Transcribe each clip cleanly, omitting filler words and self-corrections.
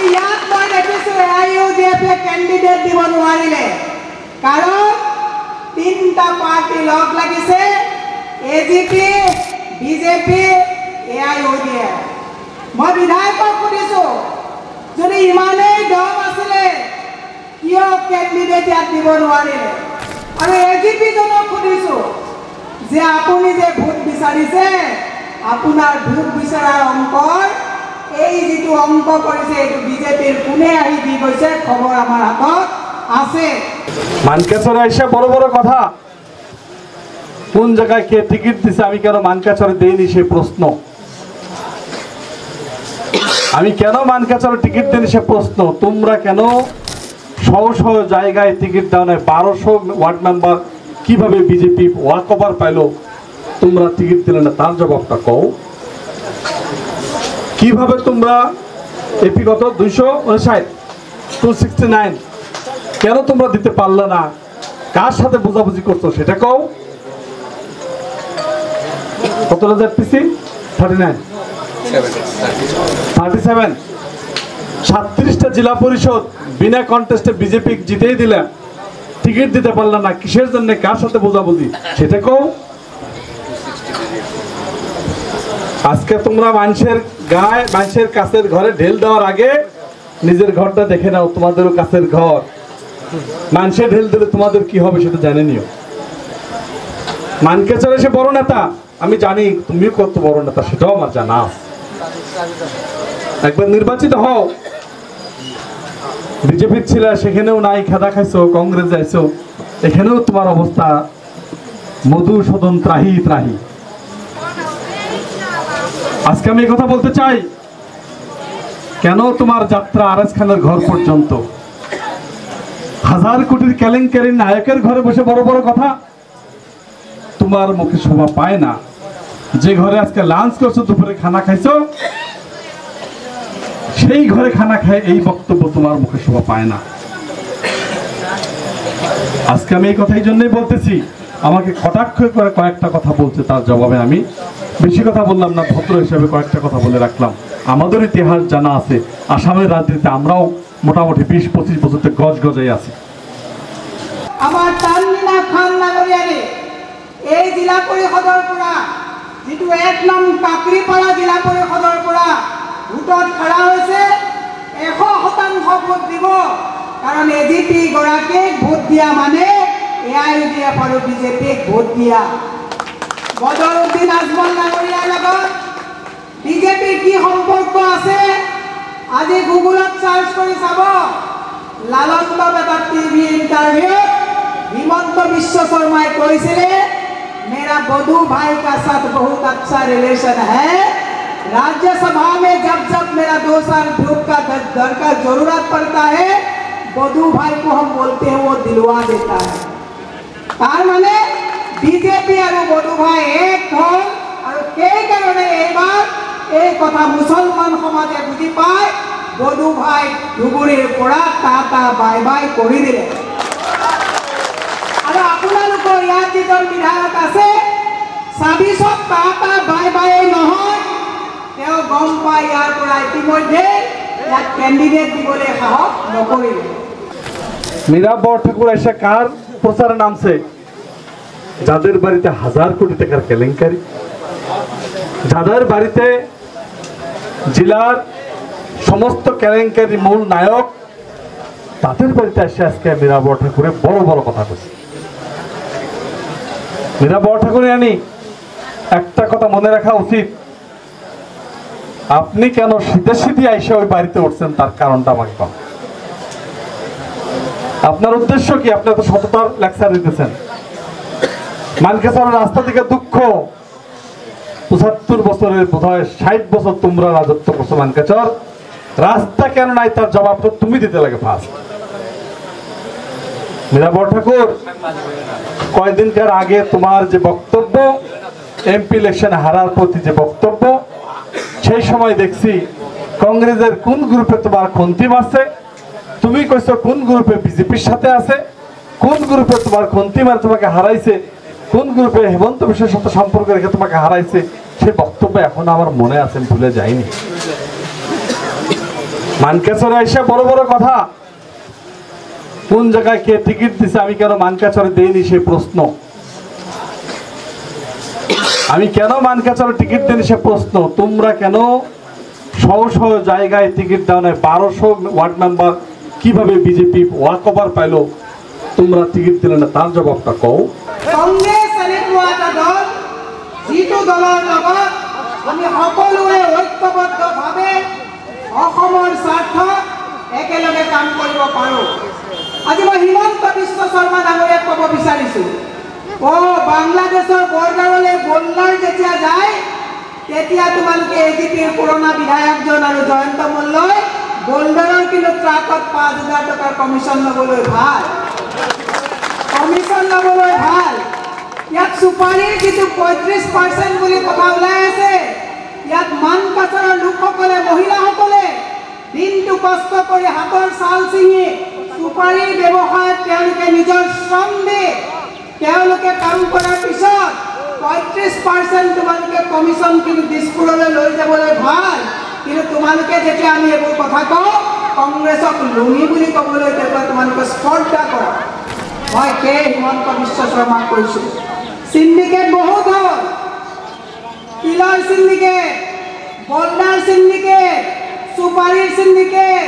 ইয়াত মই দেখিছোঁ AIUDF কেণ্ডিডেট দিব নোৱাৰিলে, কাৰণ তিনিটা পাৰ্টি লগ লাগিছে, AGP, BJP, AIUDF। মই বিধায়কক সুধিছোঁ, যদি ইমানেই দম আছিলে কিয় কেণ্ডিডেট ইয়াত দিব নোৱাৰিলে? আৰু AGP জনক সুধিছোঁ যে আপুনি যে ভোট বিচাৰিছে, আপোনাৰ ভোট বিচৰাৰ অংকৰ এই যিটো অংক কৰিছে এইটো বিজেপিৰ কোনে আহি দি গৈছে, খবৰ আমাৰ হাতত আছে। মানকাছরে এসে বড় বড় কথা, কোন জায়গায় কে টিকিট দিছে, আমি কেন মানকাছরে দেইনি সে প্রশ্ন, আমি কেন মানকাছরে টিকিট দেইনি সে প্রশ্ন, তোমরা কেন শহ শহ জায়গায় টিকিট দাও না, 1200 ওয়ার্ড মেম্বার কিভাবে বিজেপি ওয়াক ওভার পাইলো, তোমরা টিকিট দিলে না তার জবাবটা কও। কিভাবে তোমরা এপি কত 259 269 কেন তোমরা দিতে পারলে না, কার সাথে বুঝাবুঝি করছো সেটা কও। কত হাজার পিসি 39 37 37টা জেলা পরিষদ বিনা কন্টেস্টে বিজেপি জিতেই দিলে, টিকিট দিতে পারলে না, কিসের জন্য, কার সাথে বুঝাবুঝি সেটা কও। আজকে তোমরা মানুষের গায়ে, মানুষের কাছের ঘরে ঢেল দেওয়ার আগে নিজের ঘরটা দেখে নাও, তোমাদেরও কাছের ঘর, মানুষের ঢেল দিলে তোমাদের কি হবে সেটা জানে নিও। মানকাছরে সে বড় নেতা, আমি জানি তুমিও কত বড় নেতা সেটাও আমার জানা। একবার নির্বাচিত হও, বিজেপির ছিল সেখানেও নাই, খেদা খাইছো, কংগ্রেস যাইছো, এখানেও তোমার অবস্থা মধুসূদন ত্রাহি ত্রাহি। আজকে আমি কথা বলতে চাই, কেন তোমার যাত্রা আরএস খানের ঘর পর্যন্ত, 1000 কোটির কেলেঙ্কারির নায়কের ঘরে বসে বড় বড় কথা তোমার মুখে শোভা পায় না। যে ঘরে আজকে লাঞ্চ করছো, দুপুরে খানা খাইছো, সেই ঘরে খানা খায় এই বক্তব্য তোমার মুখে শোভা পায় না। আজকে আমি এই কথাই জন্যই বলতেছি, আমাকে কটাক্ষ করে কয়েকটা কথা বলছে, তার জবাবে আমি বেশি কথা বললাম না, ভদ্র হিসেবে কয়েকটা কথা বলে রাখলাম। আমাদের ইতিহাস জানা আছে, আসামের রাজনীতিতে আমরাও মোটামুটি 20-25 বছর থেকে গজ গজাই আছি। আমাৰ তানমিনা খান নাগৰিয়াৰে এই জিলা পৰিষদৰ পৰা, যিটো 1 নং কাকৰিপাৰা জিলা পৰিষদৰ পৰা ভোটত খাৰা হৈছে, 100% ভোট দিব, কাৰণ AGP গৰাকীক ভোট দিয়া মানে AIUDF আৰু বিজেপিক ভোট দিয়া। বদৰুদ্দিন আজমল নাগৰিয়াৰ লগত বিজেপিৰ কি সম্পৰ্ক আছে, আজি গুগলত চাৰ্চ কৰি চাব। লালন বাব এটা টিভি ইণ্টাৰভিউত হিমন্ত বিশ্ব শৰ্মাই কৈছিলে, मेरा बधू भाई का साथ बहुत अच्छा रिलेशन है, राज्यसभा में जब जब मेरा 2 साल ग्रुप का दर का जरूरत पड़ता है, बधू भाई को हम बोलते हैं, वो दिलवा देता है। तार माने बीजेपी और बधू भाई एक हल, और के कारणे एबार এই কথা মুসলমান সমাজে বুঝি পায়, বধু ভাই ধুবুৰীৰ পৰা টাটা বাই বাই কৰি দিলে। আৰু আপোনালোকৰ ইয়াত যিজন বিধায়ক আছে, 26ত টাটা বাই বাই নহয়, তেওঁ গম পাই ইয়াৰ পৰা ইতিমধ্যে ইয়াত কেণ্ডিডেট দিবলৈ সাহস নকৰিলে। মীরা বরঠাকুর এসে কার প্রচারে নামছে, যাদের বাড়িতে 1000 কোটি টাকার কেলেঙ্কারি, যাদের বাড়িতে জেলার সমস্ত কেলেঙ্কারি মূল নায়ক, তাদের বাড়িতে এসে আজকে মীরা বরঠাকুরে বড় বড় কথা বলছে। মীরা বরঠাকুর জানি একটা কথা মনে রাখা উচিত, আপনি কেন শীতে শীতে আইসা ওই বাড়িতে উঠছেন তার কারণটা আমাকে কম। আপনার উদ্দেশ্য কি? আপনি তো সততার লেকচার দিতেছেন। মানকাছরের রাস্তা থেকে দুঃখ, 75 বছরের বোধহয় 60 বছর তোমরা রাজত্ব করছো মানকাছর, রাস্তা কেন নাই তার জবাব তো তুমি দিতে লাগে ফার্স্ট। মীরা বরঠাকুর, কয়েকদিনকার আগে তোমার যে বক্তব্য, এমপি ইলেকশনে হারার প্রতি যে বক্তব্য, সেই সময় দেখছি কংগ্রেসের কোন গ্রুপে তোমার খন্তি মারছে, তুমি কইছো কোন গ্রুপে বিজেপির সাথে আছে, কোন গ্রুপে তোমার খন্তি মার তোমাকে হারাইছে, কোন গ্রুপে হেমন্ত বিশ্বের সাথে সম্পর্ক রেখে তোমাকে হারাইছে, সেই বক্তব্য এখন আমার মনে আছে, ভুলে যায়নি। মানকাছড়ে এসে বড় বড় কথা, কোন জায়গায় কে টিকিট দিছে, আমি কেন মানকাছড়ে দেইনি সে প্রশ্ন, আমি কেন মানকাছড়ে টিকিট দিইনি সে প্রশ্ন, তোমরা কেন শহ শহ জায়গায় টিকিট দাও না, 1200 ওয়ার্ড মেম্বার কিভাবে বিজেপি ওয়াক ওভার পাইলো, তোমরা টিকিট দিলে না, তার জবাবটা কও। কংগ্ৰেছ এনেকুৱা এটা দল যিটো দলৰ লগত আমি সকলোৱে ঐক্যবদ্ধভাৱে অসমৰ স্বাৰ্থত একেলগে কাম কৰিব পাৰোঁ। আজি মই হিমন্ত বিশ্ব শৰ্মা ডাঙৰীয়াক ক'ব বিচাৰিছোঁ, বাংলাদেশৰ বৰ্ডাৰলৈ বোল্ডাৰ যেতিয়া যায় তেতিয়া তোমালোকে এজিপিৰ পুৰণা বিধায়কজন আৰু জয়ন্ত মল্লই বোল্ডাৰৰ কিন্তু ট্ৰাকত 5,000 টকাৰ কমিশ্যন ল'বলৈ ভাল, কমিশ্যন ল'বলৈ ভাল। ইয়াত চুপাৰীৰ যিটো 35% বুলি কথা ওলাই আছে, ইয়াত মানকাছৰৰ লোকসকলে, মহিলাসকলে দিনটো কষ্ট কৰি হাতৰ চাল ছিঙি চুপাৰীৰ ব্যৱসায়ত তেওঁলোকে নিজৰ শ্ৰম দি তেওঁলোকে কাম কৰাৰ পিছত 35% তোমালোকে কমিশ্যন কিন্তু দিছপুৰলৈ লৈ যাবলৈ ভাল, কিন্তু তোমালোকে যেতিয়া আমি এইবোৰ কথা কওঁ কংগ্ৰেছক লুঙি বুলি ক'বলৈ তেতিয়া তোমালোকে স্পৰ্ধা কৰা। মই কে হিমন্ত বিশ্ব শৰ্মাক কৈছোঁ, সিন্ডিকেট বহুত হ'ল, তিলৰ সিন্ডিকেট, বল্ডাৰ সিন্ডিকেট, চুপাৰীৰ সিন্ডিকেট,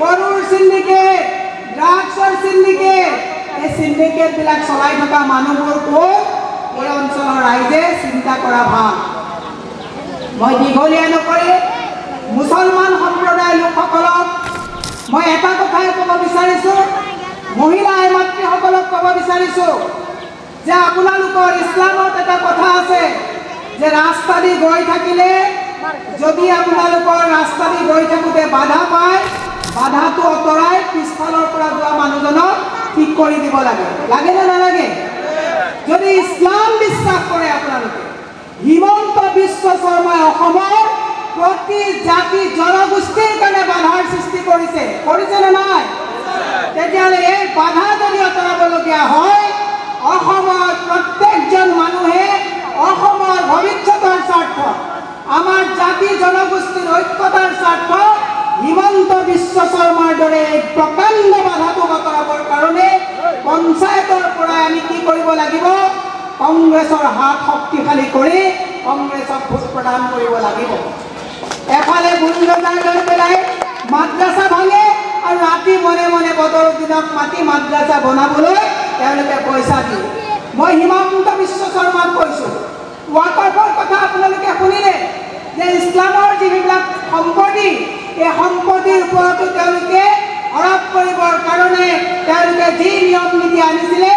গৰুৰ সিন্ডিকেট, ড্ৰাগছৰ সিন্ডিকেট, এই সিন্ডিকেটবিলাক চলাই থকা মানুহবোৰ ক'ত, এই অঞ্চলৰ ৰাইজে চিন্তা কৰা ভাল। মই দীঘলীয়া নকৰি মুছলমান সম্প্ৰদায়ৰ লোকসকলক মই এটা কথাই ক'ব বিচাৰিছোঁ, মহিলা মাতৃসকলক ক'ব বিচাৰিছোঁ যে আপোনালোকৰ ইছলামত এটা কথা আছে যে ৰাস্তা দি গৈ থাকিলে যদি আপোনালোকৰ ৰাস্তা দি গৈ থাকোঁতে বাধা পায়, বাধাটো আঁতৰাই পিছফালৰ পৰা যোৱা মানুহজনক ঠিক কৰি দিব লাগে, লাগে নে নালাগে? যদি ইছলাম বিশ্বাস কৰে আপোনালোকে, হিমন্ত বিশ্ব শৰ্মাই অসমৰ প্ৰতি জাতি জনগোষ্ঠীৰ কাৰণে বাধাৰ সৃষ্টি কৰিছে, কৰিছেনে নাই? তেতিয়াহ'লে এই বাধা যদি আঁতৰাবলগীয়া হয়, অসমৰ প্ৰত্যেকজন মানুহে অসমৰ ভৱিষ্যতৰ স্বাৰ্থ, আমাৰ জাতি জনগোষ্ঠীৰ ঐক্যতাৰ স্বাৰ্থ হিমন্ত বিশ্ব শৰ্মাৰ দৰে এই প্ৰকাণ্ড বাধাটো আঁতৰাবৰ কাৰণে পঞ্চায়তৰ পৰাই আমি কি কৰিব লাগিব, কংগ্ৰেছৰ হাত শক্তিশালী কৰি কংগ্ৰেছক ভোট প্ৰদান কৰিব লাগিব। এফালে বুলডোজাৰ লৈ পেলাই মাদ্ৰাছা ভাঙে আৰু ৰাতি মনে মনে বতৰৰ দিনক মাতি মাদ্ৰাছা বনাবলৈ তেওঁলোকে পইচা দিয়ে। মই হিমন্ত বিশ্ব শৰ্মাক কৈছোঁ, ৱাকফৰ কথা আপোনালোকে শুনিলে যে ইছলামৰ যিবিলাক সম্পত্তি, এই সম্পত্তিৰ ওপৰতো তেওঁলোকে আৰোপ কৰিবৰ কাৰণে তেওঁলোকে যি নিয়ম নীতি আনিছিলে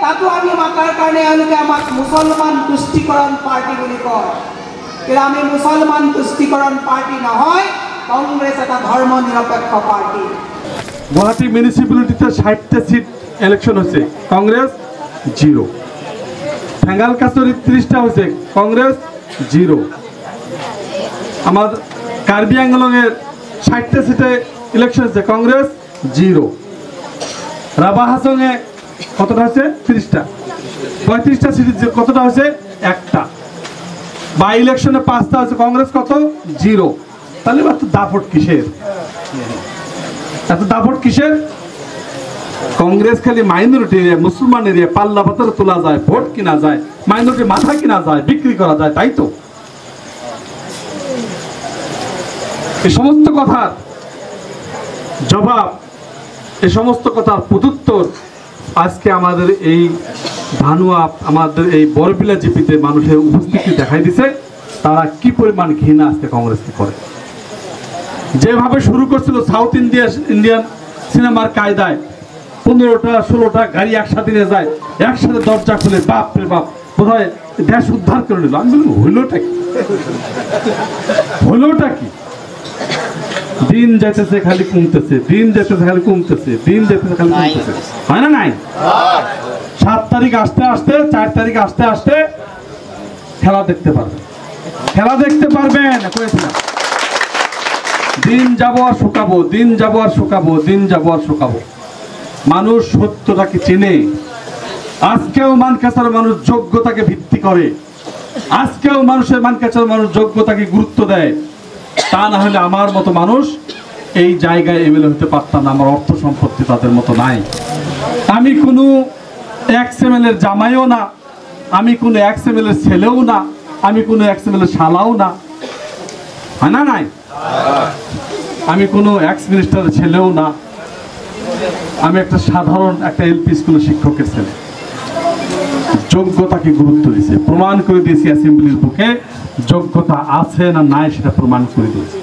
তাতো আমি মাতাৰ কাৰণে তেওঁলোকে আমাক মুছলমান তুষ্টিকৰণ পাৰ্টি বুলি কয়, কিন্তু আমি মুছলমান তুষ্টিকৰণ পাৰ্টি নহয়, কংগ্ৰেছ এটা ধৰ্ম নিৰপেক্ষ পাৰ্টি। গুৱাহাটী মিউনিচিপালিটিতে 60টা সিট ইলেকশন হয়েছে, কংগ্রেস 0। ঠেঙ্গালকাছড়ি 30টা হয়েছে, কংগ্রেস 0। আমার কার্বি আংলংয়ের 60টা সিটে ইলেকশন হয়েছে, কংগ্রেস 0। রাবা হাসংয়ে কতটা হয়েছে, 30টা। 35টা সিট কতটা হয়েছে, 1টা। বাই ইলেকশনে 5টা হয়েছে, কংগ্রেস কত, 0। তাহলে এত দাপট কিসের, এত দাপট কিসের? কংগ্রেস খালি মাইনরিটি এরিয়া, মুসলমান এরিয়া পাল্লা পাথর তোলা যায়, ভোট কিনা যায়, মাইনরিটি মাথা কিনা যায়, বিক্রি করা যায়, তাই তো। এই সমস্ত কথার জবাব, এই সমস্ত কথার প্রত্যুত্তর আজকে আমাদের এই ধানুয়া, আমাদের এই বরবিলা জিপিতে মানুষের উপস্থিতি দেখাই দিছে তারা কি পরিমাণ ঘৃণা আজকে কংগ্রেসকে করে। যেভাবে শুরু করছিল সাউথ ইন্ডিয়ান সিনেমার কায়দায় 15টা 16টা গাড়ি একসাথে নিয়ে যায়, একসাথে দরজা খুলে বাপ রে বাপ বোধহয় দেশ উদ্ধার করে নিল। আমি বললাম হইলোটা কি, হইলোটা কি? দিন যেতেছে খালি কমতেছে, দিন যেতেছে খালি কমতেছে, দিন যেতেছে খালি কমতেছে, হয় না নাই? 7 তারিখ আসতে আসতে 4 তারিখ আসতে আসতে খেলা দেখতে পারবেন, খেলা দেখতে পারবেন। দিন যাবো আর শুকাবো, দিন যাবো আর শুকাবো, দিন যাবো আর শুকাবো। মানুষ সত্যটাকে চেনে। আজকেও মানকাছাড়ের মানুষ যোগ্যতাকে ভিত্তি করে, আজকেও মানকাছাড়ের মানুষ যোগ্যতাকে গুরুত্ব দেয়। তা না হলে আমার মতো মানুষ এই জায়গায় এমএলএ হতে পারতাম না। আমার অর্থ সম্পত্তি তাদের মতো নাই। আমি কোনো এক্সএমএলএর জামাইও না, আমি কোনো এক্সএমএলএর ছেলেও না, আমি কোনো এক্সএমএলএর শালাও না, হয় না? নাই, আমি কোনো এক্স মিনিস্টারের ছেলেও না, আমি একটা সাধারণ একটা এলপি স্কুলের শিক্ষকের ছেলে। যোগ্যতাকে গুরুত্ব দিয়েছে, প্রমাণ করে দিয়েছি অ্যাসেম্বলির বুকে যোগ্যতা আছে না নাই সেটা প্রমাণ করে দিয়েছে।